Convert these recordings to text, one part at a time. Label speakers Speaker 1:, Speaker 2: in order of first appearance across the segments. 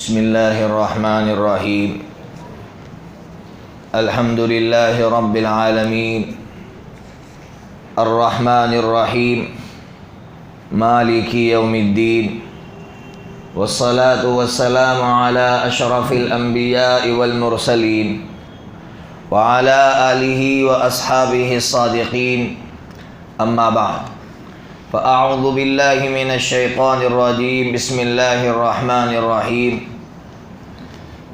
Speaker 1: بسم اللہ الرحمن الرحیم الحمد للہ رب العالمین الرحمن الرحیم مالک یوم الدین والصلاة والسلام علی اشرف الانبیاء والمرسلین وعلی آلہ واصحابہ الصادقین اما بعد فأعوذ باللہ من الشیطان الرجیم بسم اللہ الرحمن الرحیم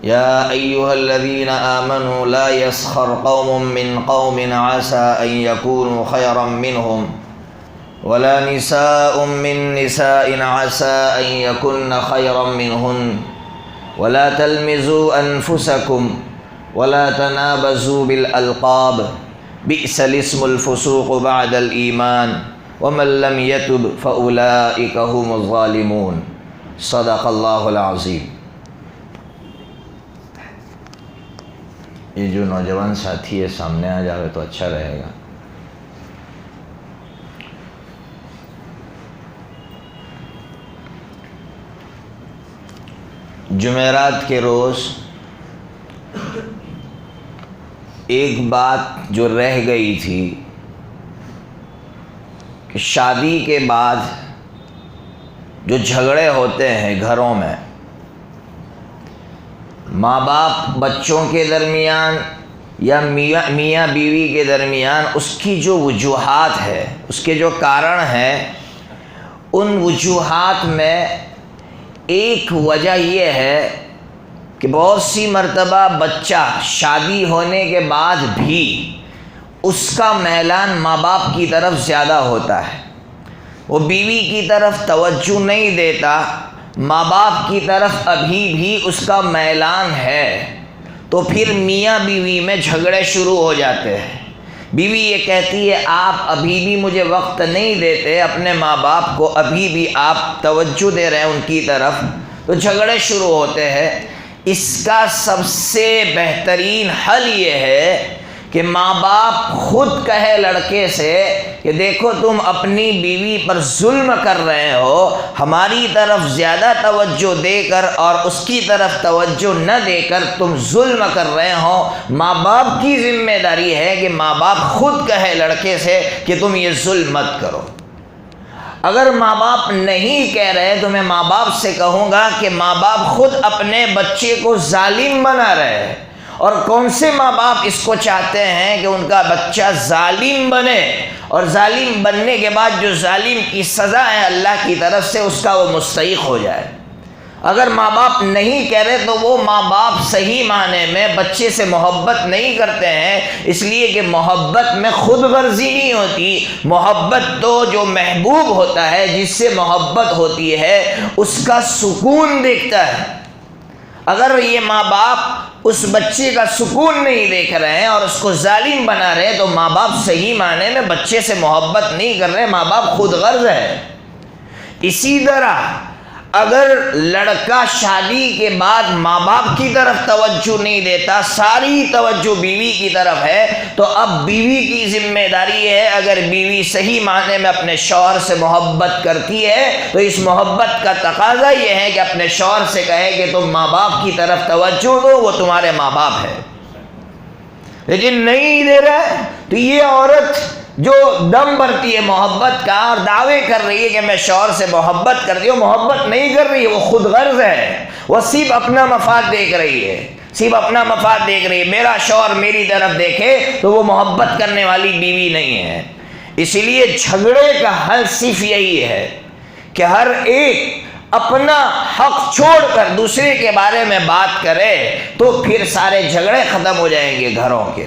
Speaker 1: یا ایہا الذین آمنوا لا یسخر قوم من قوم عسى ان یکونوا خیرا منہم ولا نساء من نساء عسى ان یکن خیرا منہن ولا تلمزوا انفسکم ولا تنابزوا بالالقاب بئس الاسم الفسوق بعد الایمان ومن لم يتب فأولئك هم الظالمون صدق اللہ العظیم۔ یہ جو نوجوان ساتھی ہے سامنے آ جائے تو اچھا رہے گا۔ جمعرات کے روز ایک بات جو رہ گئی تھی کہ شادی کے بعد جو جھگڑے ہوتے ہیں گھروں میں، ماں باپ بچوں کے درمیان یا میاں بیوی کے درمیان، اس کی جو وجوہات ہے، اس کے جو کارن ہیں، ان وجوہات میں ایک وجہ یہ ہے کہ بہت سی مرتبہ بچہ شادی ہونے کے بعد بھی اس کا میلان ماں باپ کی طرف زیادہ ہوتا ہے، وہ بیوی کی طرف توجہ نہیں دیتا، ماں باپ کی طرف ابھی بھی اس کا میلان ہے، تو پھر میاں بیوی میں جھگڑے شروع ہو جاتے ہیں۔ بیوی یہ کہتی ہے آپ ابھی بھی مجھے وقت نہیں دیتے، اپنے ماں باپ کو ابھی بھی آپ توجہ دے رہے ہیں ان کی طرف، تو جھگڑے شروع ہوتے ہیں۔ اس کا سب سے بہترین حل یہ ہے کہ ماں باپ خود کہے لڑکے سے کہ دیکھو تم اپنی بیوی پر ظلم کر رہے ہو، ہماری طرف زیادہ توجہ دے کر اور اس کی طرف توجہ نہ دے کر تم ظلم کر رہے ہو۔ ماں باپ کی ذمہ داری ہے کہ ماں باپ خود کہے لڑکے سے کہ تم یہ ظلم مت کرو۔ اگر ماں باپ نہیں کہہ رہے تو میں ماں باپ سے کہوں گا کہ ماں باپ خود اپنے بچے کو ظالم بنا رہے ہیں، اور کون سے ماں باپ اس کو چاہتے ہیں کہ ان کا بچہ ظالم بنے، اور ظالم بننے کے بعد جو ظالم کی سزا ہے اللہ کی طرف سے اس کا وہ مستحق ہو جائے۔ اگر ماں باپ نہیں کہہ رہے تو وہ ماں باپ صحیح معنی میں بچے سے محبت نہیں کرتے ہیں، اس لیے کہ محبت میں خود غرضی نہیں ہوتی۔ محبت تو جو محبوب ہوتا ہے، جس سے محبت ہوتی ہے، اس کا سکون دیکھتا ہے۔ اگر یہ ماں باپ اس بچے کا سکون نہیں دیکھ رہے ہیں اور اس کو ظالم بنا رہے ہیں تو ماں باپ صحیح معنی میں بچے سے محبت نہیں کر رہے، ماں باپ خود غرض ہے۔ اسی طرح اگر لڑکا شادی کے بعد ماں باپ کی طرف توجہ نہیں دیتا، ساری توجہ بیوی کی طرف ہے، تو اب بیوی کی ذمہ داری ہے، اگر بیوی صحیح معنی میں اپنے شوہر سے محبت کرتی ہے تو اس محبت کا تقاضا یہ ہے کہ اپنے شوہر سے کہے کہ تم ماں باپ کی طرف توجہ دو، وہ تمہارے ماں باپ ہے۔ لیکن نہیں دے رہا تو یہ عورت جو دم بھرتی ہے محبت کا اور دعوے کر رہی ہے کہ میں شوہر سے محبت کرتی ہوں، محبت نہیں کر رہی، وہ خود غرض ہے، وہ صرف اپنا مفاد دیکھ رہی ہے، صرف اپنا مفاد دیکھ رہی ہے۔ میرا شوہر میری طرف دیکھے تو وہ محبت کرنے والی بیوی نہیں ہے۔ اسی لیے جھگڑے کا حل صرف یہی ہے کہ ہر ایک اپنا حق چھوڑ کر دوسرے کے بارے میں بات کرے تو پھر سارے جھگڑے ختم ہو جائیں گے گھروں کے۔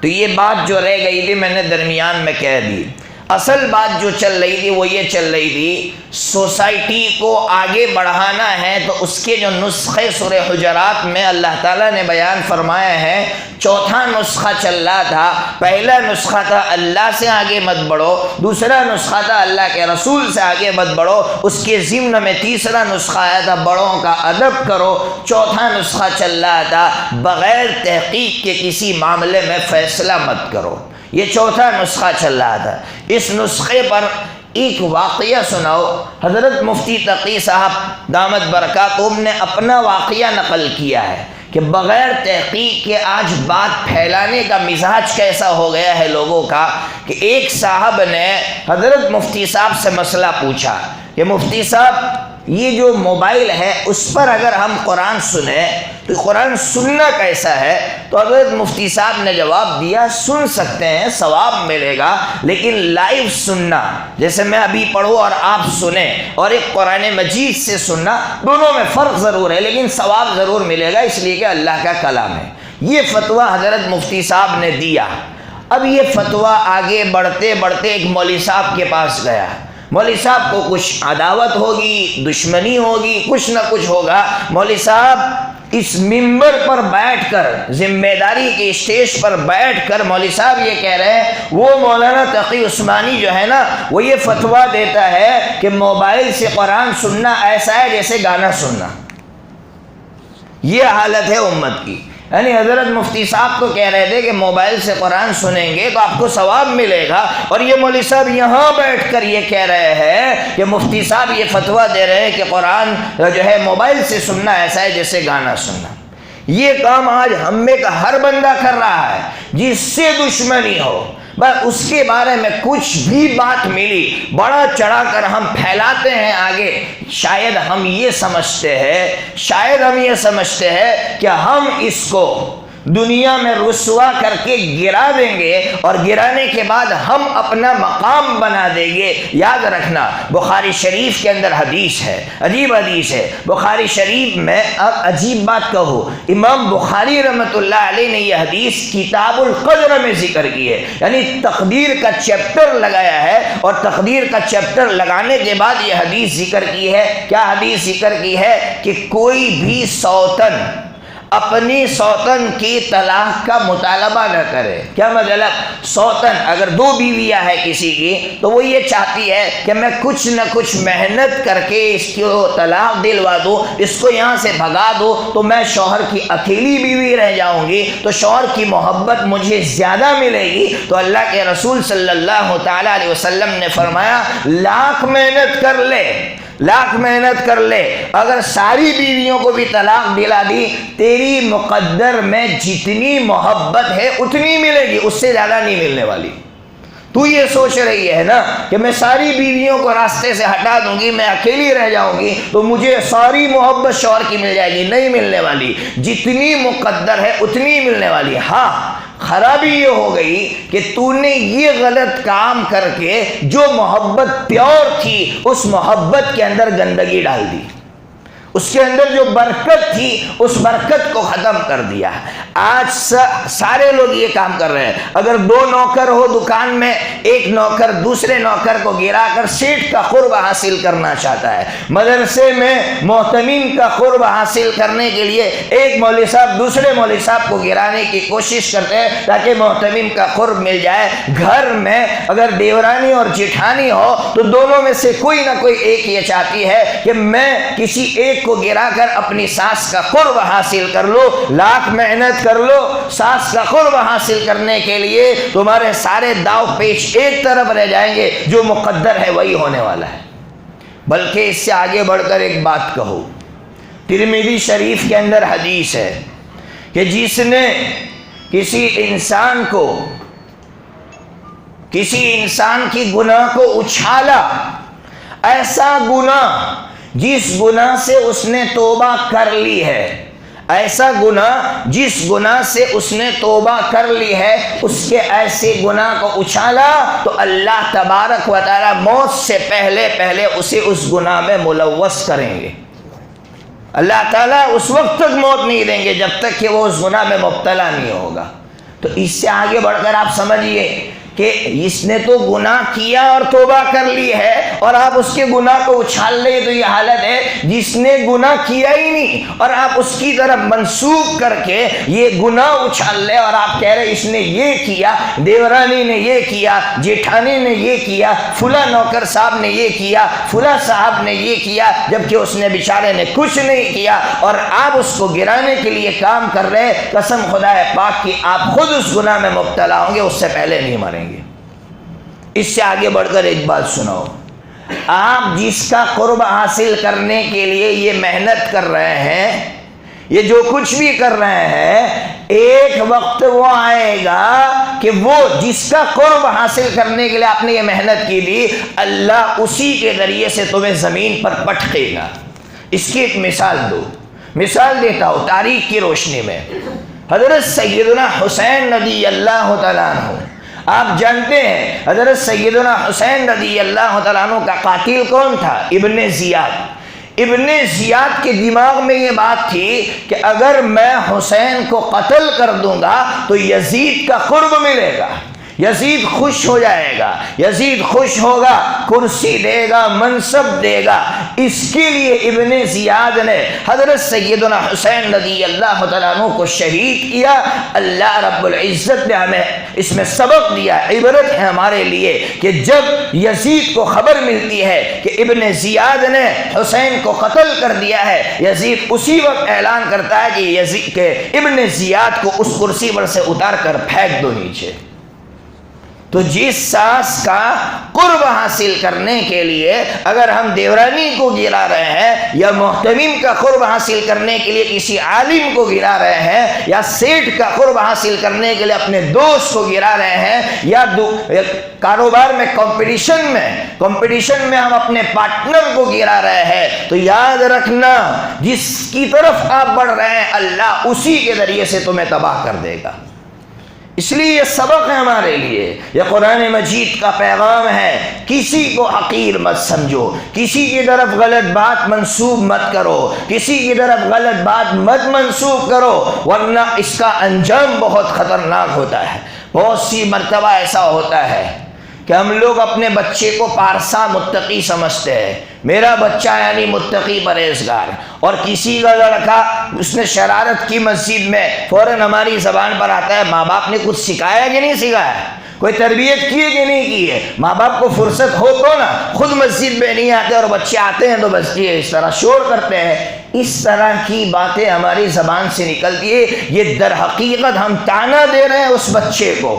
Speaker 1: تو یہ بات جو رہ گئی تھی میں نے درمیان میں کہہ دی۔ اصل بات جو چل رہی تھی وہ یہ چل رہی تھی، سوسائٹی کو آگے بڑھانا ہے تو اس کے جو نسخے سورہ حجرات میں اللہ تعالیٰ نے بیان فرمایا ہے، چوتھا نسخہ چل رہا تھا۔ پہلا نسخہ تھا اللہ سے آگے مت بڑھو، دوسرا نسخہ تھا اللہ کے رسول سے آگے مت بڑھو، اس کے ضمن میں تیسرا نسخہ آیا تھا بڑوں کا ادب کرو، چوتھا نسخہ چل رہا تھا بغیر تحقیق کے کسی معاملے میں فیصلہ مت کرو۔ یہ چوتھا نسخہ چل رہا تھا۔ اس نسخے پر ایک واقعہ سناؤ۔ حضرت مفتی تقی صاحب دامت برکاتہم نے اپنا واقعہ نقل کیا ہے کہ بغیر تحقیق کے آج بات پھیلانے کا مزاج کیسا ہو گیا ہے لوگوں کا، کہ ایک صاحب نے حضرت مفتی صاحب سے مسئلہ پوچھا کہ مفتی صاحب یہ جو موبائل ہے اس پر اگر ہم قرآن سنیں تو قرآن سننا کیسا ہے؟ تو حضرت مفتی صاحب نے جواب دیا سن سکتے ہیں، ثواب ملے گا، لیکن لائیو سننا جیسے میں ابھی پڑھوں اور آپ سنیں اور ایک قرآن مجید سے سننا، دونوں میں فرق ضرور ہے لیکن ثواب ضرور ملے گا، اس لیے کہ اللہ کا کلام ہے۔ یہ فتویٰ حضرت مفتی صاحب نے دیا۔ اب یہ فتویٰ آگے بڑھتے بڑھتے ایک مولوی صاحب کے پاس گیا۔ مولوی صاحب کو کچھ عداوت ہوگی، دشمنی ہوگی، کچھ نہ کچھ ہوگا۔ مولوی صاحب اس ممبر پر بیٹھ کر، ذمہ داری کے اسٹیج پر بیٹھ کر مولوی صاحب یہ کہہ رہے ہیں وہ مولانا تقی عثمانی جو ہے نا وہ یہ فتویٰ دیتا ہے کہ موبائل سے قرآن سننا ایسا ہے جیسے گانا سننا۔ یہ حالت ہے امت کی۔ یعنی حضرت مفتی صاحب تو کہہ رہے تھے کہ موبائل سے قرآن سنیں گے تو آپ کو ثواب ملے گا، اور یہ مولوی صاحب یہاں بیٹھ کر یہ کہہ رہے ہیں کہ مفتی صاحب یہ فتویٰ دے رہے ہیں کہ قرآن جو ہے موبائل سے سننا ایسا ہے جیسے گانا سننا۔ یہ کام آج ہم میں کا ہر بندہ کر رہا ہے، جس سے دشمنی ہو بس اس کے بارے میں کچھ بھی بات ملی بڑا چڑھا کر ہم پھیلاتے ہیں آگے۔ شاید ہم یہ سمجھتے ہیں کہ ہم اس کو دنیا میں رسوا کر کے گرا دیں گے اور گرانے کے بعد ہم اپنا مقام بنا دیں گے۔ یاد رکھنا بخاری شریف کے اندر حدیث ہے، عجیب حدیث ہے بخاری شریف میں۔ اب عجیب بات کہو، امام بخاری رحمۃ اللہ علیہ نے یہ حدیث کتاب القدر میں ذکر کی ہے، یعنی تقدیر کا چیپٹر لگایا ہے، اور تقدیر کا چیپٹر لگانے کے بعد یہ حدیث ذکر کی ہے۔ کیا حدیث ذکر کی ہے؟ کہ کوئی بھی سوتن اپنی سوتن کی طلاق کا مطالبہ نہ کرے۔ کیا مطلب؟ سوتن اگر دو بیویاں ہیں کسی کی تو وہ یہ چاہتی ہے کہ میں کچھ نہ کچھ محنت کر کے اس کو طلاق دلوا دوں، اس کو یہاں سے بھگا دو تو میں شوہر کی اکیلی بیوی رہ جاؤں گی، تو شوہر کی محبت مجھے زیادہ ملے گی۔ تو اللہ کے رسول صلی اللہ تعالیٰ علیہ وسلم نے فرمایا لاکھ محنت کر لے، اگر ساری بیویوں کو بھی طلاق دلا دی تیری مقدر میں جتنی محبت ہے اتنی ملے گی، اس سے زیادہ نہیں ملنے والی۔ تو یہ سوچ رہی ہے نا کہ میں ساری بیویوں کو راستے سے ہٹا دوں گی، میں اکیلی رہ جاؤں گی تو مجھے ساری محبت شوہر کی مل جائے گی، نہیں ملنے والی، جتنی مقدر ہے اتنی ملنے والی۔ ہاں خرابی یہ ہو گئی کہ تو نے یہ غلط کام کر کے جو محبت پیور تھی اس محبت کے اندر گندگی ڈال دی، اس کے اندر جو برکت تھی اس برکت کو ختم کر دیا۔ آج سارے لوگ یہ کام کر رہے ہیں۔ اگر دو نوکر ہو دکان میں، ایک نوکر دوسرے نوکر کو گرا کر سیٹ کا قرب حاصل کرنا چاہتا ہے، مدرسے میں محتمین کا قرب حاصل کرنے کے لیے ایک مولوی صاحب دوسرے مولوی صاحب کو گرانے کی کوشش کرتے ہیں تاکہ محتمین کا قرب مل جائے۔ گھر میں اگر دیورانی اور جٹھانی ہو تو دونوں میں سے کوئی نہ کوئی ایک یہ چاہتی ہے کہ میں کسی ایک کو گرا کر اپنی ساس کا قرب حاصل کر لو، لاکھ محنت کر لو ساس کا قرب حاصل کرنے کے لیے، تمہارے سارے داؤ پیچ ایک طرف رہ جائیں گے، جو مقدر ہے وہی ہونے والا ہے۔ بلکہ اس سے آگے بڑھ کر ایک بات کہو، ترمذی شریف کے اندر حدیث ہے کہ جس نے کسی انسان کی گناہ کو اچھالا، ایسا گناہ جس گناہ سے اس نے توبہ کر لی ہے، ایسا گناہ جس گناہ سے اس نے توبہ کر لی ہے، اس کے ایسے گناہ کو اچھالا تو اللہ تبارک و تعالی موت سے پہلے اسے اس گناہ میں ملوث کریں گے۔ اللہ تعالیٰ اس وقت تک موت نہیں دیں گے جب تک کہ وہ اس گناہ میں مبتلا نہیں ہوگا۔ تو اس سے آگے بڑھ کر آپ سمجھیے کہ اس نے تو گناہ کیا اور توبہ کر لی ہے اور آپ اس کے گناہ کو اچھال لیں، تو یہ حالت ہے جس نے گناہ کیا ہی نہیں اور آپ اس کی طرف منسوخ کر کے یہ گناہ اچھال لیں، اور آپ کہہ رہے اس نے یہ کیا، دیورانی نے یہ کیا، جیٹھانی نے یہ کیا، فلاں نوکر صاحب نے یہ کیا، فلاں صاحب نے یہ کیا، جبکہ اس نے بیچارے نے کچھ نہیں کیا، اور آپ اس کو گرانے کے لیے کام کر رہے۔ قسم خدا پاک کی آپ خود اس گناہ میں مبتلا ہوں گے، اس سے پہلے نہیں مریں گے۔ اس سے آگے بڑھ کر ایک بات سناؤ، آپ جس کا قرب حاصل کرنے کے لیے یہ محنت کر رہے ہیں، یہ جو کچھ بھی کر رہے ہیں، ایک وقت وہ آئے گا کہ وہ جس کا قرب حاصل کرنے کے لیے آپ نے یہ محنت کی تھی، اللہ اسی کے ذریعے سے تمہیں زمین پر پٹکے گا۔ اس کی ایک مثال دیتا ہوں تاریخ کی روشنی میں۔ حضرت سیدنا حسین رضی اللہ تعالیٰ عنہ، آپ جانتے ہیں حضرت سیدنا حسین رضی اللہ تعالیٰ عنہ کا قاتل کون تھا؟ ابن زیاد کے دماغ میں یہ بات تھی کہ اگر میں حسین کو قتل کر دوں گا تو یزید کا قرب ملے گا، یزید خوش ہو جائے گا، یزید خوش ہوگا، کرسی دے گا، منصب دے گا۔ اس کے لیے ابن زیاد نے حضرت سیدنا حسین رضی اللہ تعالیٰ عنہ کو شہید کیا۔ اللہ رب العزت نے ہمیں اس میں سبق دیا، عبرت ہے ہمارے لیے کہ جب یزید کو خبر ملتی ہے کہ ابن زیاد نے حسین کو قتل کر دیا ہے، یزید اسی وقت اعلان کرتا ہے کہ ابن زیاد کو اس کرسی پر سے اتار کر پھینک دو نیچے۔ تو جس ساس کا قرب حاصل کرنے کے لیے اگر ہم دیورانی کو گرا رہے ہیں، یا محتمم کا قرب حاصل کرنے کے لیے کسی عالم کو گرا رہے ہیں، یا سیٹ کا قرب حاصل کرنے کے لیے اپنے دوست کو گرا رہے ہیں، یا کاروبار میں کمپٹیشن میں ہم اپنے پارٹنر کو گرا رہے ہیں، تو یاد رکھنا جس کی طرف آپ بڑھ رہے ہیں اللہ اسی کے ذریعے سے تمہیں تباہ کر دے گا۔ اس لیے یہ سبق ہے ہمارے لیے، یہ قرآن مجید کا پیغام ہے۔ کسی کو حقیر مت سمجھو، کسی کی طرف غلط بات منسوب مت کرو، کسی کی طرف غلط بات مت منسوب کرو، ورنہ اس کا انجام بہت خطرناک ہوتا ہے۔ بہت سی مرتبہ ایسا ہوتا ہے کہ ہم لوگ اپنے بچے کو پارسا متقی سمجھتے ہیں، میرا بچہ یعنی متقی پرہیزگار، اور کسی کا لڑکا اس نے شرارت کی مسجد میں، فوراً ہماری زبان پر آتا ہے ماں باپ نے کچھ سکھایا کہ نہیں سکھایا، کوئی تربیت کی ہے کہ نہیں کی ہے۔ ماں باپ کو فرصت ہو تو نا خود مسجد میں نہیں آتے، اور بچے آتے ہیں تو بس یہ اس طرح شور کرتے ہیں۔ اس طرح کی باتیں ہماری زبان سے نکلتی ہے، یہ در حقیقت ہم طعنہ دے رہے ہیں اس بچے کو،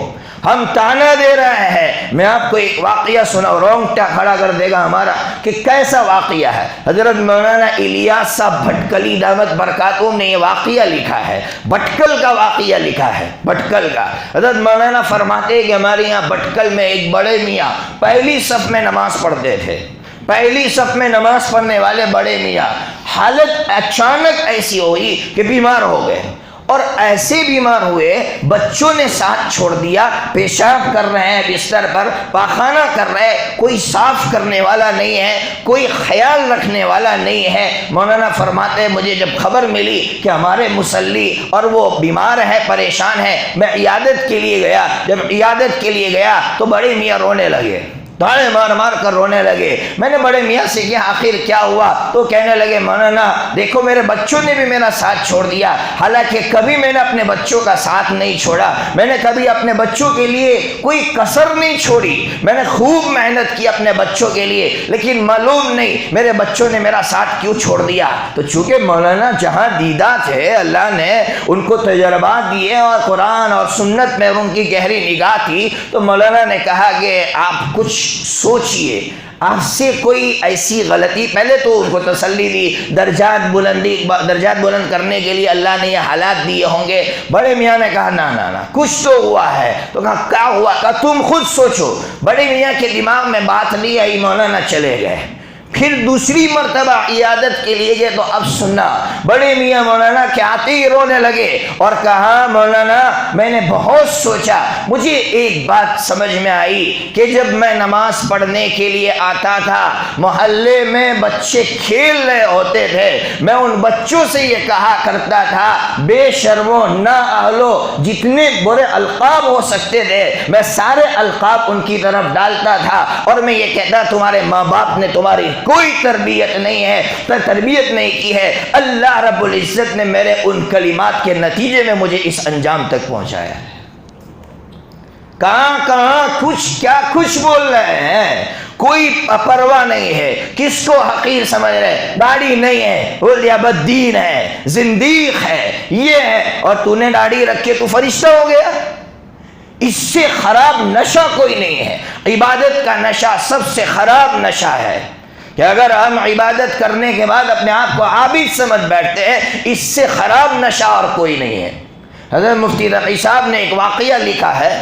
Speaker 1: ہم طعنہ دے رہے ہیں۔ میں آپ کو ایک واقعہ سناؤں، رونگٹا کھڑا کر دے گا ہمارا کہ کیسا واقعہ ہے۔ حضرت مولانا الیاس صاحب بھٹکلی دامت برکاتہم نے یہ واقعہ لکھا ہے، بھٹکل کا واقعہ لکھا ہے، بھٹکل کا۔ حضرت مولانا فرماتے ہیں کہ ہمارے یہاں بھٹکل میں ایک بڑے میاں پہلی صف میں نماز پڑھتے تھے، پہلی صف میں نماز پڑھنے والے بڑے میاں، حالت اچانک ایسی ہوئی کہ بیمار ہو گئے، اور ایسے بیمار ہوئے بچوں نے ساتھ چھوڑ دیا، پیشاب کر رہے ہیں بستر پر، پاخانہ کر رہے، کوئی صاف کرنے والا نہیں ہے، کوئی خیال رکھنے والا نہیں ہے۔ مولانا فرماتے ہیں مجھے جب خبر ملی کہ ہمارے مصلی اور وہ بیمار ہے، پریشان ہے، میں عیادت کے لیے گیا۔ جب عیادت کے لیے گیا تو بڑے میاں رونے لگے، دھاڑے مار مار کر رونے لگے۔ میں نے بڑے میاں سے کہا آخر کیا ہوا؟ تو کہنے لگے مولانا دیکھو میرے بچوں نے بھی میرا ساتھ چھوڑ دیا، حالانکہ کبھی میں نے اپنے بچوں کا ساتھ نہیں چھوڑا، میں نے کبھی اپنے بچوں کے لیے کوئی کسر نہیں چھوڑی، میں نے خوب محنت کی اپنے بچوں کے لیے، لیکن معلوم نہیں میرے بچوں نے میرا ساتھ کیوں چھوڑ دیا۔ تو چونکہ مولانا جہاں دیدہ تھے، اللہ نے ان کو تجربات دیے اور قرآن اور سنت میں ان کی گہری نگاہ تھی، تو مولانا نے کہا کہ آپ کچھ سوچئے، آپ سے کوئی ایسی غلطی، پہلے تو ان کو تسلی دی، درجات بلند کرنے کے لیے اللہ نے یہ حالات دیے ہوں گے۔ بڑے میاں نے کہا نا کچھ تو ہوا ہے۔ تو کہا کیا ہوا؟ کہا تم خود سوچو۔ بڑے میاں کے دماغ میں بات نہیں آئی، مولانا چلے گئے۔ پھر دوسری مرتبہ عیادت کے لیے گئے تو اب سننا، بڑے میاں مولانا کے آتے ہی رونے لگے اور کہا مولانا میں نے بہت سوچا، مجھے ایک بات سمجھ میں آئی کہ جب میں نماز پڑھنے کے لیے آتا تھا، محلے میں بچے کھیل رہے ہوتے تھے، میں ان بچوں سے یہ کہا کرتا تھا بے شرمو نا اہلو، جتنے برے القاب ہو سکتے تھے میں سارے القاب ان کی طرف ڈالتا تھا، اور میں یہ کہتا تمہارے ماں باپ نے تمہاری کوئی تربیت نہیں ہے، تربیت نہیں کی ہے، اللہ رب العزت نے میرے ان کلمات کے نتیجے میں مجھے اس انجام تک پہنچایا ہے۔ کہاں کچھ بول رہے ہیں، کوئی پرواہ نہیں ہے، کس کو حقیر سمجھ رہے، داڑھی نہیں ہے، یا بددین ہے، زندیق ہے، یہ ہے، اور تو نے داڑھی رکھ کے تو فرشتہ ہو گیا۔ اس سے خراب نشہ کوئی نہیں ہے۔ عبادت کا نشہ سب سے خراب نشہ ہے کہ اگر ہم عبادت کرنے کے بعد اپنے آپ کو عابد سمجھ بیٹھتے ہیں، اس سے خراب نشہ اور کوئی نہیں ہے۔ حضرت مفتی تقی صاحب نے ایک واقعہ لکھا ہے،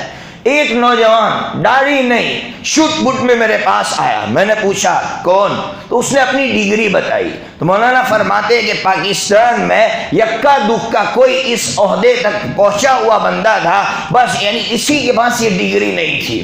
Speaker 1: ایک نوجوان داڑھی نہیں شوٹ بوٹ میں میرے پاس آیا، میں نے پوچھا کون، تو اس نے اپنی ڈگری بتائی۔ تو مولانا فرماتے ہیں کہ پاکستان میں یکا دکا کوئی اس عہدے تک پہنچا ہوا بندہ تھا، بس یعنی کسی کے پاس یہ ڈگری نہیں تھی،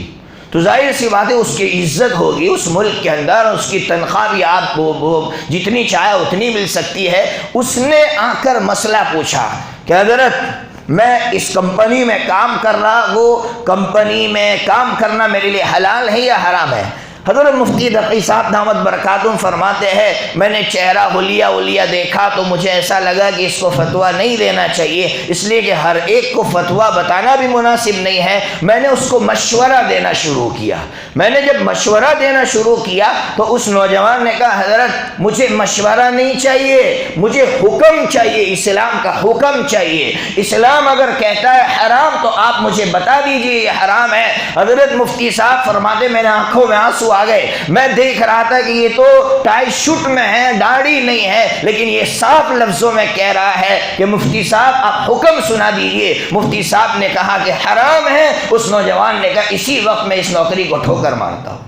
Speaker 1: تو ظاہر سی بات ہے اس کی عزت ہوگی اس ملک کے اندر، اس کی تنخواہ بھی آپ کو جتنی چاہے اتنی مل سکتی ہے۔ اس نے آ کر مسئلہ پوچھا کہ حضرت میں اس کمپنی میں کام کر رہا، وہ کمپنی میں کام کرنا میرے لیے حلال ہے یا حرام ہے؟ حضرت مفتی تقی صاحب دامت برکاتہم فرماتے ہیں میں نے چہرہ حلیہ دیکھا تو مجھے ایسا لگا کہ اس کو فتویٰ نہیں دینا چاہیے، اس لیے کہ ہر ایک کو فتویٰ بتانا بھی مناسب نہیں ہے۔ میں نے اس کو مشورہ دینا شروع کیا۔ میں نے جب مشورہ دینا شروع کیا تو اس نوجوان نے کہا حضرت مجھے مشورہ نہیں چاہیے، مجھے حکم چاہیے، اسلام کا حکم چاہیے۔ اسلام اگر کہتا ہے حرام تو آپ مجھے بتا دیجئے یہ حرام ہے۔ حضرت مفتی صاحب فرماتے میرے آنکھوں میں آنسو آ گئے، میں دیکھ رہا تھا کہ یہ تو ٹائی شوٹ میں ہے، داڑھی نہیں ہے، لیکن یہ صاف لفظوں میں کہہ رہا ہے کہ مفتی صاحب آپ حکم سنا دیجئے۔ مفتی صاحب نے کہا کہ حرام ہے۔ اس نوجوان نے کہا اسی وقت میں اس نوکری کو ٹھوکر مارتا ہوں۔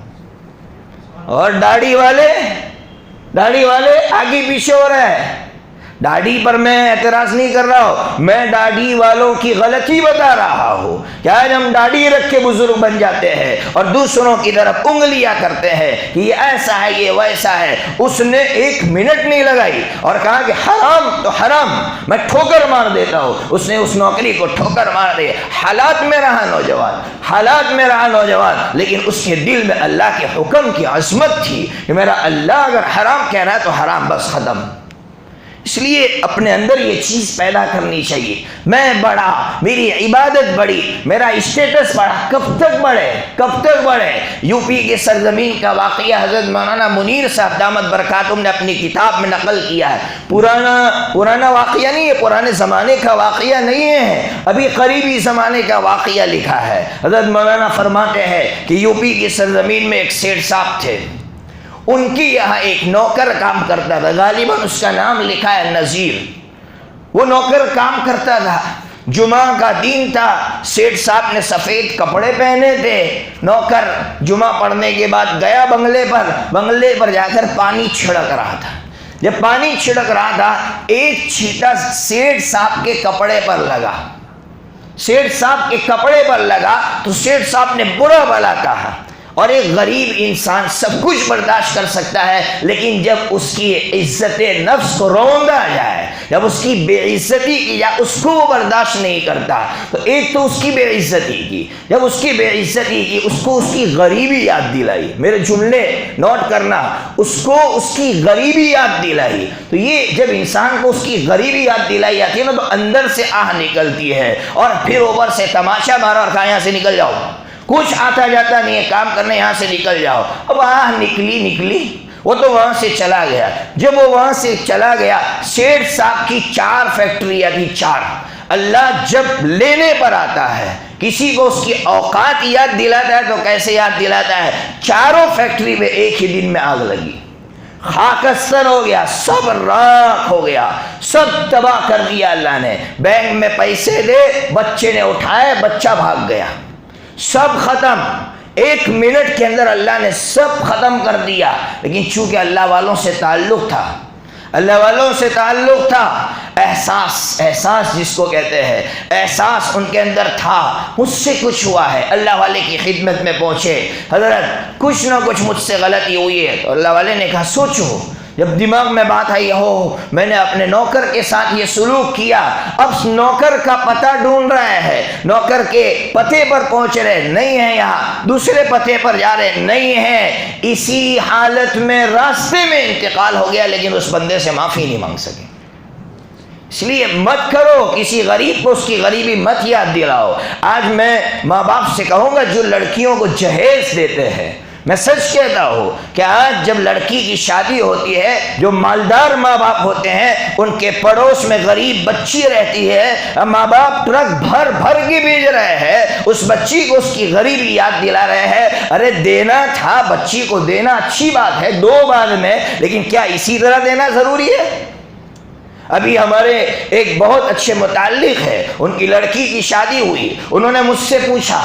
Speaker 1: اور داڑھی والے آگے پیچھے ہو رہے ہیں۔ داڑھی پر میں اعتراض نہیں کر رہا ہوں، میں داڑھی والوں کی غلطی بتا رہا ہوں کہ آج ہم داڑھی رکھ کے بزرگ بن جاتے ہیں اور دوسروں کی طرف انگلیاں کرتے ہیں کہ یہ ایسا ہے یہ ویسا ہے۔ اس نے ایک منٹ نہیں لگائی اور کہا کہ حرام تو حرام، میں ٹھوکر مار دیتا ہوں۔ اس نے اس نوکری کو ٹھوکر مار دی۔ حالات میں رہا نوجوان، لیکن اس کے دل میں اللہ کے حکم کی عظمت تھی کہ میرا اللہ اگر حرام کہہ رہا ہے تو حرام، بس ختم۔ اس لیے اپنے اندر یہ چیز پیدا کرنی چاہیے، میں بڑا، میری عبادت بڑی، میرا اسٹیٹس بڑا، کب تک بڑھے؟ یو پی کے سرزمین کا واقعہ حضرت مولانا منیر صاحب دامت برکاتہم نے اپنی کتاب میں نقل کیا ہے۔ پرانا واقعہ نہیں ہے، پرانے زمانے کا واقعہ نہیں ہے، ابھی قریبی زمانے کا واقعہ لکھا ہے۔ حضرت مولانا فرماتے ہیں کہ یو پی کی سرزمین میں ایک سیٹھ صاحب تھے، ان کی یہاں ایک نوکر کام کرتا تھا، غالباً اس کا نام لکھا ہے نذیر۔ وہ نوکر کام کرتا تھا، جمعہ کا دن تھا، سیٹھ صاحب نے سفید کپڑے پہنے تھے، نوکر جمعہ پڑھنے کے بعد گیا بنگلے پر جا کر پانی چھڑک رہا تھا۔ جب پانی چھڑک رہا تھا ایک چھینٹا سیٹھ صاحب کے کپڑے پر لگا، تو سیٹھ صاحب نے برا بھلا کہا۔ اور ایک غریب انسان سب کچھ برداشت کر سکتا ہے، لیکن جب اس کی عزت نفس کو روندا جائے، جب اس کی بے عزتی کی یا اس کو وہ برداشت نہیں کرتا، تو ایک تو اس کی بے عزتی کی، جب اس کی بے عزتی کی اس کو اس کی غریبی یاد دلائی، میرے جملے نوٹ کرنا، اس کو اس کی غریبی یاد دلائی۔ تو یہ جب انسان کو اس کی غریبی یاد دلائی جاتی ہے نا تو اندر سے آہ نکلتی ہے، اور پھر اوپر سے تماشا مارا اور کہا یہاں سے نکل جاؤ، کچھ آتا جاتا نہیں ہے، کام کرنے یہاں سے نکل جاؤ۔ اب نکلی وہ تو وہاں سے چلا گیا۔ جب وہ وہاں سے چلا گیا، سیٹھ صاحب کی 4 فیکٹریاں تھی، 4۔ اللہ جب لینے پر آتا ہے کسی کو اس کی اوقات یاد دلاتا ہے تو کیسے یاد دلاتا ہے؟ 4 فیکٹری میں ایک ہی دن میں آگ لگی، خاکستر ہو گیا، سب راکھ ہو گیا، سب تباہ کر دیا اللہ نے۔ بینک میں پیسے دے، بچے نے اٹھائے، بچہ بھاگ گیا، سب ختم۔ 1 منٹ کے اندر اللہ نے سب ختم کر دیا۔ لیکن چونکہ اللہ والوں سے تعلق تھا، احساس جس کو کہتے ہیں، احساس ان کے اندر تھا، مجھ سے کچھ ہوا ہے، اللہ والے کی خدمت میں پہنچے، حضرت کچھ نہ کچھ مجھ سے غلطی ہوئی ہے۔ تو اللہ والے نے کہا سوچو، جب دماغ میں بات آئی میں نے اپنے نوکر کے ساتھ یہ سلوک کیا، اب نوکر کا پتہ ڈھونڈ رہے ہیں، نوکر کے پتے پر پہنچ رہے نہیں ہیں، یہاں دوسرے پتے پر جا رہے نہیں ہیں، اسی حالت میں راستے میں انتقال ہو گیا، لیکن اس بندے سے معافی نہیں مانگ سکے۔ اس لیے مت کرو، کسی غریب کو اس کی غریبی مت یاد دلاؤ۔ آج میں ماں باپ سے کہوں گا جو لڑکیوں کو جہیز دیتے ہیں، میں سچ کہتا ہوں کہ آج جب لڑکی کی شادی ہوتی ہے، جو مالدار ماں باپ ہوتے ہیں ان کے پڑوس میں غریب بچی رہتی ہے، ماں باپ ٹرک بھر بھر کے بھیج رہے ہیں، اس بچی کو اس کی غریبی یاد دلا رہے ہیں۔ ارے دینا تھا، بچی کو دینا اچھی بات ہے، دو بعد میں، لیکن کیا اسی طرح دینا ضروری ہے؟ ابھی ہمارے ایک بہت اچھے متعلق ہے، ان کی لڑکی کی شادی ہوئی، انہوں نے مجھ سے پوچھا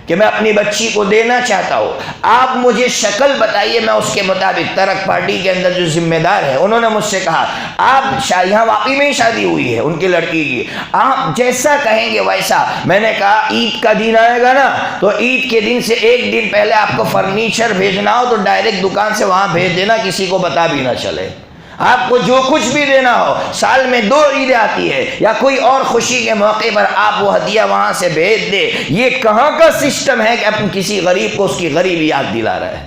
Speaker 1: کہ میں اپنی بچی کو دینا چاہتا ہوں، آپ مجھے شکل بتائیے، میں اس کے مطابق ترک پارٹی کے اندر جو ذمہ دار ہے انہوں نے مجھ سے کہا آپ یہاں واقعی میں ہی شادی ہوئی ہے ان کی لڑکی کی، آپ جیسا کہیں گے ویسا۔ میں نے کہا عید کا دن آئے گا نا تو عید کے دن سے ایک دن پہلے آپ کو فرنیچر بھیجنا ہو تو ڈائریکٹ دکان سے وہاں بھیج دینا، کسی کو بتا بھی نہ چلے۔ آپ کو جو کچھ بھی دینا ہو، سال میں 2 عیدیں آتی ہے یا کوئی اور خوشی کے موقع پر آپ وہ ہدیہ وہاں سے بھیج دے۔ یہ کہاں کا سسٹم ہے کہ اپنے کسی غریب کو اس کی غریبی یاد دلا رہے ہیں؟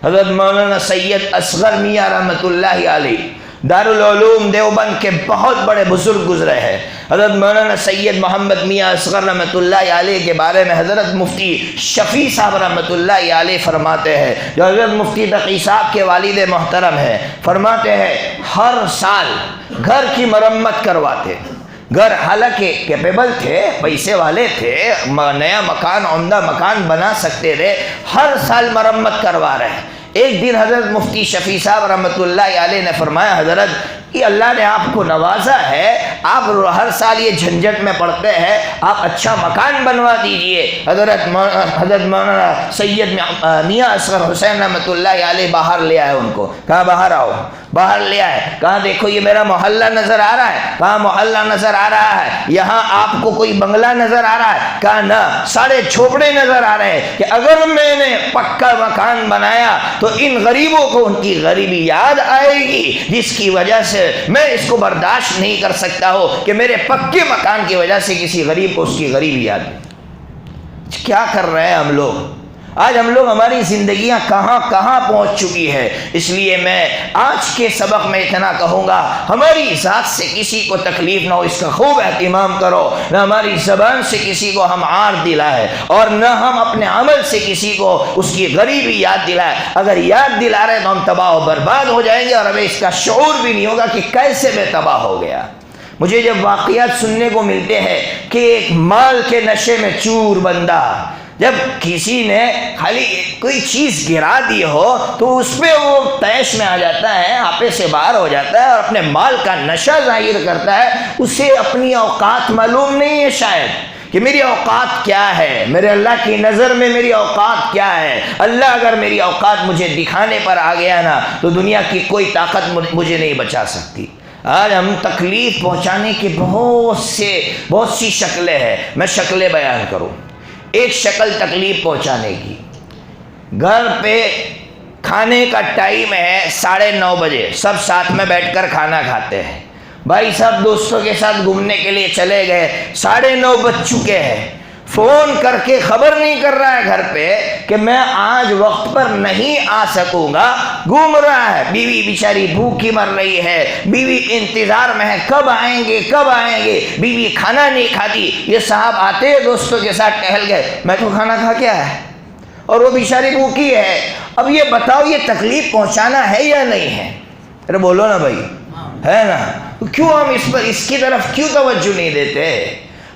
Speaker 1: حضرت مولانا سید اصغر میاں رحمۃ اللہ علیہ دارالعلوم دیوبند کے بہت بڑے بزرگ گزرے ہیں۔ حضرت مولانا سید محمد میاں اصغر رحمۃ اللہ علیہ کے بارے میں حضرت مفتی شفیع صاحب رحمۃ اللہ علیہ فرماتے ہیں، جو حضرت مفتی تقی صاحب کے والد محترم ہیں، فرماتے ہیں ہر سال گھر کی مرمت کرواتے۔ گھر حالانکہ کیپیبل تھے، پیسے والے تھے، نیا مکان، عمدہ مکان بنا سکتے تھے، ہر سال مرمت کروا رہے ہیں۔ ایک دن حضرت مفتی شفیع صاحب رحمۃ اللہ علیہ نے فرمایا حضرت کہ اللہ نے آپ کو نوازا ہے، آپ ہر سال یہ جھنجھٹ میں پڑتے ہیں، آپ اچھا مکان بنوا دیجئے۔ حضرت مولانا سید میاں اصغر حسین رحمۃ اللہ علیہ باہر لے آئے ان کو، کہا باہر آؤ، باہر لے آئے، کہا دیکھو یہ میرا محلہ نظر آ رہا ہے، کہا محلہ نظر آ رہا ہے، یہاں آپ کو کوئی بنگلہ نظر آ رہا ہے، کہا نہ، سارے جھوپڑے نظر آ رہے ہیں، کہ اگر میں نے پکا مکان بنایا تو ان غریبوں کو ان کی غریبی یاد آئے گی، جس کی وجہ سے میں اس کو برداشت نہیں کر سکتا ہوں کہ میرے پکے مکان کی وجہ سے کسی غریب کو اس کی غریبی یاد آئے۔ کیا کر رہے ہیں ہم لوگ؟ آج ہم لوگ، ہماری زندگیاں کہاں کہاں پہنچ چکی ہے۔ اس لیے میں آج کے سبق میں اتنا کہوں گا، ہماری ذات سے کسی کو تکلیف نہ ہو، اس کا خوب اہتمام کرو، نہ ہماری زبان سے کسی کو ہم عار دلائے اور نہ ہم اپنے عمل سے کسی کو اس کی غریبی یاد دلائے۔ اگر یاد دلا رہے تو ہم تباہ و برباد ہو جائیں گے اور ہمیں اس کا شعور بھی نہیں ہوگا کہ کیسے میں تباہ ہو گیا۔ مجھے جب واقعات سننے کو ملتے ہیں کہ ایک مال کے نشے میں چور بندہ، جب کسی نے خالی کوئی چیز گرا دی ہو تو اس پہ وہ تیش میں آ جاتا ہے، آپے سے باہر ہو جاتا ہے اور اپنے مال کا نشہ ظاہر کرتا ہے، اسے اپنی اوقات معلوم نہیں ہے شاید کہ میری اوقات کیا ہے، میرے اللہ کی نظر میں میری اوقات کیا ہے۔ اللہ اگر میری اوقات مجھے دکھانے پر آ گیا نا تو دنیا کی کوئی طاقت مجھے نہیں بچا سکتی۔ آج ہم تکلیف پہنچانے کی بہت سی شکلیں ہیں، میں شکلیں بیان کروں۔ ایک شکل تکلیف پہنچانے کی، گھر پہ کھانے کا ٹائم ہے 9:30 بجے، سب ساتھ میں بیٹھ کر کھانا کھاتے ہیں، بھائی صاحب دوستوں کے ساتھ گھومنے کے لیے چلے گئے، 9:30 بج چکے ہیں، فون کر کے خبر نہیں کر رہا ہے گھر پہ کہ میں آج وقت پر نہیں آ سکوں گا، گھوم رہا ہے، بیوی بیچاری بھوکی مر رہی ہے، بیوی انتظار میں ہے کب آئیں گے کب آئیں گے، بیوی کھانا نہیں کھاتی، یہ صاحب آتے دوستوں کے ساتھ ٹہل گئے، میں تو کھانا کھا کے آیا اور وہ بیچاری بھوکی ہے۔ اب یہ بتاؤ یہ تکلیف پہنچانا ہے یا نہیں ہے؟ ارے بولو نا بھائی، ہے نا؟ کیوں ہم اس کی طرف کیوں توجہ نہیں دیتے؟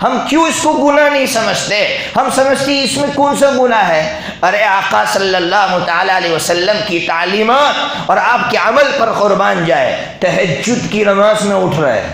Speaker 1: ہم کیوں اس کو گناہ نہیں سمجھتے؟ ہم سمجھتے اس میں کون سا گناہ ہے؟ ارے آقا صلی اللہ تعالی علیہ وسلم کی تعلیمات اور آپ کے عمل پر قربان جائے، تہجد کی نماز میں اٹھ رہے ہیں،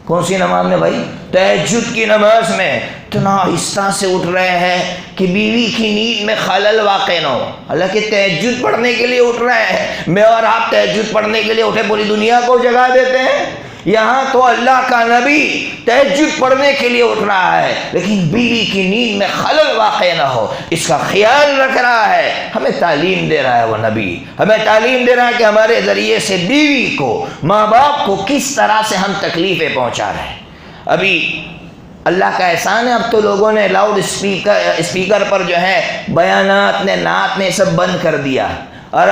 Speaker 1: کون سی نماز میں بھائی؟ تہجد کی نماز میں اتنا آہستہ سے اٹھ رہے ہیں کہ بیوی کی نیند میں خلل واقع نہ ہو، حالانکہ تہجد پڑھنے کے لیے اٹھ رہے ہیں، میں اور آپ تہجد پڑھنے کے لیے اٹھے پوری دنیا کو جگا دیتے ہیں۔ یہاں تو اللہ کا نبی تہجد پڑھنے کے لیے اٹھ رہا ہے لیکن بیوی کی نیند میں خلل واقع نہ ہو اس کا خیال رکھ رہا ہے۔ ہمیں تعلیم دے رہا ہے وہ نبی، ہمیں تعلیم دے رہا ہے کہ ہمارے ذریعے سے بیوی کو، ماں باپ کو کس طرح سے ہم تکلیفیں پہنچا رہے ہیں۔ ابھی اللہ کا احسان ہے، اب تو لوگوں نے لاؤڈ اسپیکر پر جو ہے بیانات نے، نعت نے سب بند کر دیا۔ اور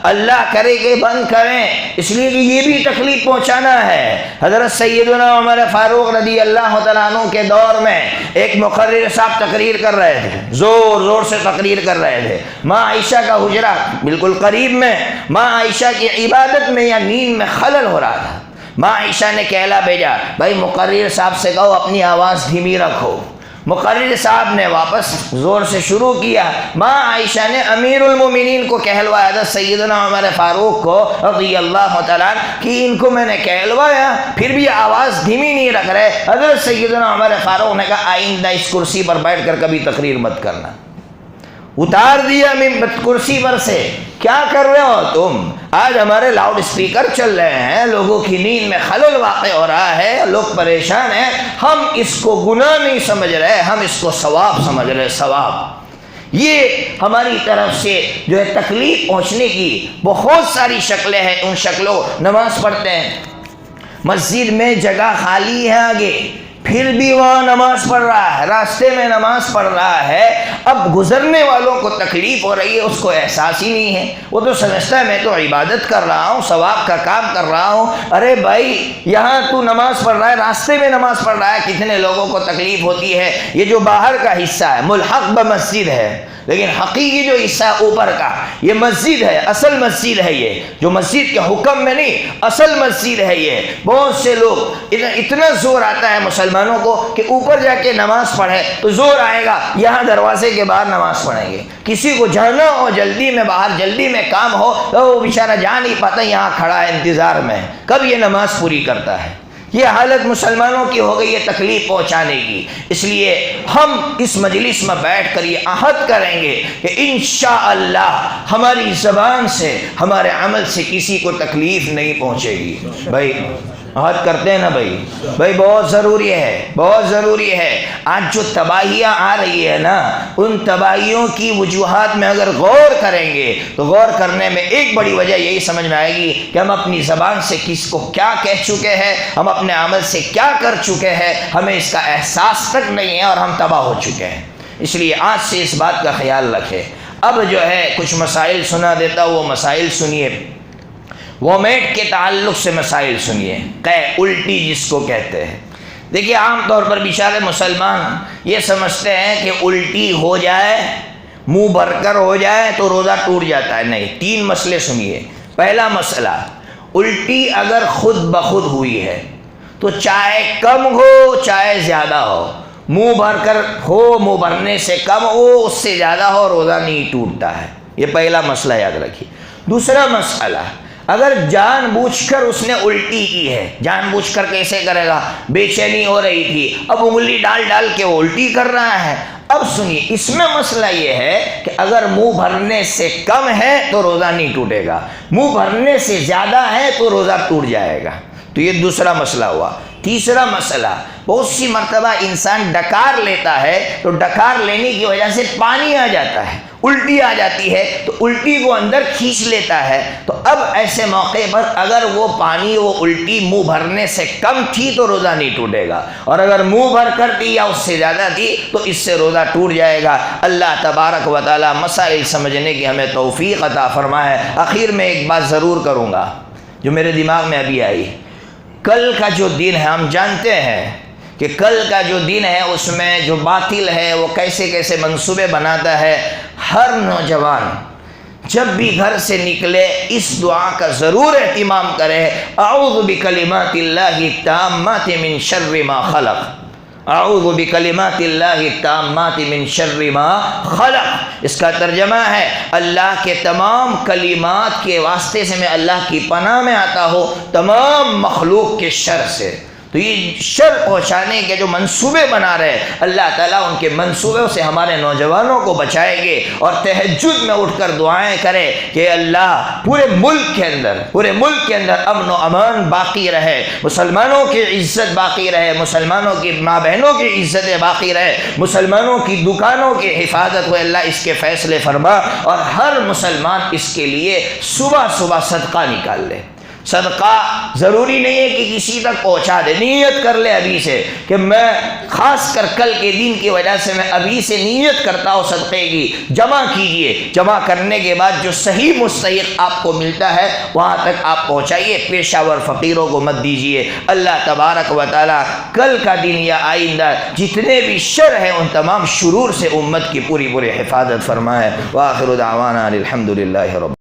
Speaker 1: اللہ کرے کہ بند کریں، اس لیے کہ یہ بھی تکلیف پہنچانا ہے۔ حضرت سیدنا عمر فاروق رضی اللہ تعالیٰ عنہ کے دور میں ایک مقرر صاحب تقریر کر رہے تھے، زور زور سے تقریر کر رہے تھے، ماں عائشہ کا حجرہ بالکل قریب میں، ماں عائشہ کی عبادت میں یا نیند میں خلل ہو رہا تھا۔ ماں عائشہ نے کہلا بھیجا، بھائی مقرر صاحب سے کہو اپنی آواز دھیمی رکھو۔ مقرر صاحب نے واپس زور سے شروع کیا۔ ماں عائشہ نے امیر المومنین کو کہلوایا، حضرت سیدنا عمر فاروق کو رضی اللہ تعالیٰ کہ ان کو میں نے کہلوایا پھر بھی آواز دھیمی نہیں رکھ رہے۔ حضرت سیدنا عمر فاروق نے کہا آئندہ اس کرسی پر بیٹھ کر کبھی تقریر مت کرنا۔ اتار دیا کرسی پر سے، کیا کر رہے ہو تم؟ آج ہمارے لاؤڈ اسپیکر چل رہے ہیں، لوگوں کی نیند میں خلل واقع ہو رہا ہے، لوگ پریشان ہیں، ہم اس کو گناہ نہیں سمجھ رہے، ہم اس کو ثواب سمجھ رہے، ثواب۔ یہ ہماری طرف سے جو ہے تکلیف پہنچنے کی بہت ساری شکلیں ہیں۔ ان شکلوں، نماز پڑھتے ہیں، مسجد میں جگہ خالی ہے آگے، پھر بھی وہاں نماز پڑھ رہا ہے، راستے میں نماز پڑھ رہا ہے، اب گزرنے والوں کو تکلیف ہو رہی ہے، اس کو احساس ہی نہیں ہے، وہ تو سمجھتا ہے میں تو عبادت کر رہا ہوں، ثواب کا کام کر رہا ہوں۔ ارے بھائی یہاں تو نماز پڑھ رہا ہے، راستے میں نماز پڑھ رہا ہے، کتنے لوگوں کو تکلیف ہوتی ہے۔ یہ جو باہر کا حصہ ہے ملحق بمسجد ہے، لیکن حقیقی جو حصہ اوپر کا یہ مسجد ہے، اصل مسجد ہے، یہ جو مسجد کے حکم میں نہیں، اصل مسجد ہے یہ۔ بہت سے لوگ اتنا زور آتا ہے مسلمانوں کو کہ اوپر جا کے نماز پڑھے تو زور آئے گا، یہاں دروازے کے باہر نماز پڑھیں گے۔ کسی کو جانا ہو جلدی میں، باہر جلدی میں کام ہو تو وہ بیچارہ جا نہیں پاتا، یہاں کھڑا ہے انتظار میں، کب یہ نماز پوری کرتا ہے۔ یہ حالت مسلمانوں کی ہو گئی ہے تکلیف پہنچانے کی۔ اس لیے ہم اس مجلس میں بیٹھ کر یہ عہد کریں گے کہ انشاءاللہ ہماری زبان سے، ہمارے عمل سے کسی کو تکلیف نہیں پہنچے گی۔ بھائی عہد کرتے ہیں نا بھائی بہت ضروری ہے، بہت ضروری ہے۔ آج جو تباہیاں آ رہی ہے نا، ان تباہیوں کی وجوہات میں اگر غور کریں گے تو غور کرنے میں ایک بڑی وجہ یہی سمجھ میں آئے گی کہ ہم اپنی زبان سے کس کو کیا کہہ چکے ہیں، ہم اپنے عمل سے کیا کر چکے ہیں، ہمیں اس کا احساس تک نہیں ہے اور ہم تباہ ہو چکے ہیں۔ اس لیے آج سے اس بات کا خیال رکھیں۔ اب جو ہے کچھ مسائل سنا دیتا ہوں، وہ مسائل سنیے، وومیٹ کے تعلق سے مسائل سنیے، الٹی جس کو کہتے ہیں۔ دیکھیے عام طور پر بیچارے مسلمان یہ سمجھتے ہیں کہ الٹی ہو جائے، منہ بھر کر ہو جائے تو روزہ ٹوٹ جاتا ہے۔ نہیں، 3 مسئلے سنیے۔ پہلا مسئلہ، الٹی اگر خود بخود ہوئی ہے تو چاہے کم ہو چاہے زیادہ ہو، منہ بھر کر ہو، منہ بھرنے سے کم ہو، اس سے زیادہ ہو، روزہ نہیں ٹوٹتا ہے۔ یہ پہلا مسئلہ یاد رکھیے۔ دوسرا مسئلہ، اگر جان بوجھ کر اس نے الٹی کی ہے، جان بوجھ کر کیسے کرے گا؟ بے چینی ہو رہی تھی، اب انگلی ڈال ڈال کے وہ الٹی کر رہا ہے۔ اب سنیے، اس میں مسئلہ یہ ہے کہ اگر منہ بھرنے سے کم ہے تو روزہ نہیں ٹوٹے گا، منہ بھرنے سے زیادہ ہے تو روزہ ٹوٹ جائے گا۔ تو یہ دوسرا مسئلہ ہوا۔ تیسرا مسئلہ، بہت سی مرتبہ انسان ڈکار لیتا ہے تو ڈکار لینے کی وجہ سے پانی آ جاتا ہے، الٹی آ جاتی ہے تو الٹی کو اندر کھینچ لیتا ہے۔ تو اب ایسے موقع پر اگر وہ پانی، وہ الٹی منہ بھرنے سے کم تھی تو روزہ نہیں ٹوٹے گا، اور اگر منہ بھر کر تھی یا اس سے زیادہ تھی تو اس سے روزہ ٹوٹ جائے گا۔ اللہ تبارک و تعالی مسائل سمجھنے کی ہمیں توفیق عطا فرمائے۔ آخر میں ایک بات ضرور کروں گا جو میرے دماغ میں ابھی آئی۔ کل کا جو دن ہے، ہم جانتے ہیں کہ کل کا جو دن ہے اس میں جو باطل ہے وہ کیسے کیسے منصوبے بناتا ہے۔ ہر نوجوان جب بھی گھر سے نکلے اس دعا کا ضرور اہتمام کرے، اعوذ بکلمات اللہ التامات من شر ما خلق، اعوذ بکلمات اللہ التامات من شر ما خلق۔ اس کا ترجمہ ہے اللہ کے تمام کلمات کے واسطے سے میں اللہ کی پناہ میں آتا ہوں تمام مخلوق کے شر سے۔ تو یہ شر پہنچانے کے جو منصوبے بنا رہے، اللہ تعالیٰ ان کے منصوبوں سے ہمارے نوجوانوں کو بچائیں گے، اور تہجد میں اٹھ کر دعائیں کرے کہ اللہ پورے ملک کے اندر امن و امان باقی رہے، مسلمانوں کی عزت باقی رہے، مسلمانوں کی ماں بہنوں کی عزتیں باقی رہے، مسلمانوں کی دکانوں کی حفاظت ہوئے۔ اللہ اس کے فیصلے فرما، اور ہر مسلمان اس کے لیے صبح صبح صدقہ نکال لے۔ صدقہ ضروری نہیں ہے کہ کسی تک پہنچا دے، نیت کر لے ابھی سے کہ میں خاص کر کل کے دن کی وجہ سے میں ابھی سے نیت کرتا ہوں صدقے کی، جمع کیجئے، جمع کرنے کے بعد جو صحیح مستحق آپ کو ملتا ہے وہاں تک آپ پہنچائیے، پیشہ ور فقیروں کو مت دیجئے۔ اللہ تبارک و تعالی کل کا دن یا آئندہ جتنے بھی شر ہیں ان تمام شرور سے امت کی پوری حفاظت فرمائے۔ وآخر دعوانا الحمدللہ رب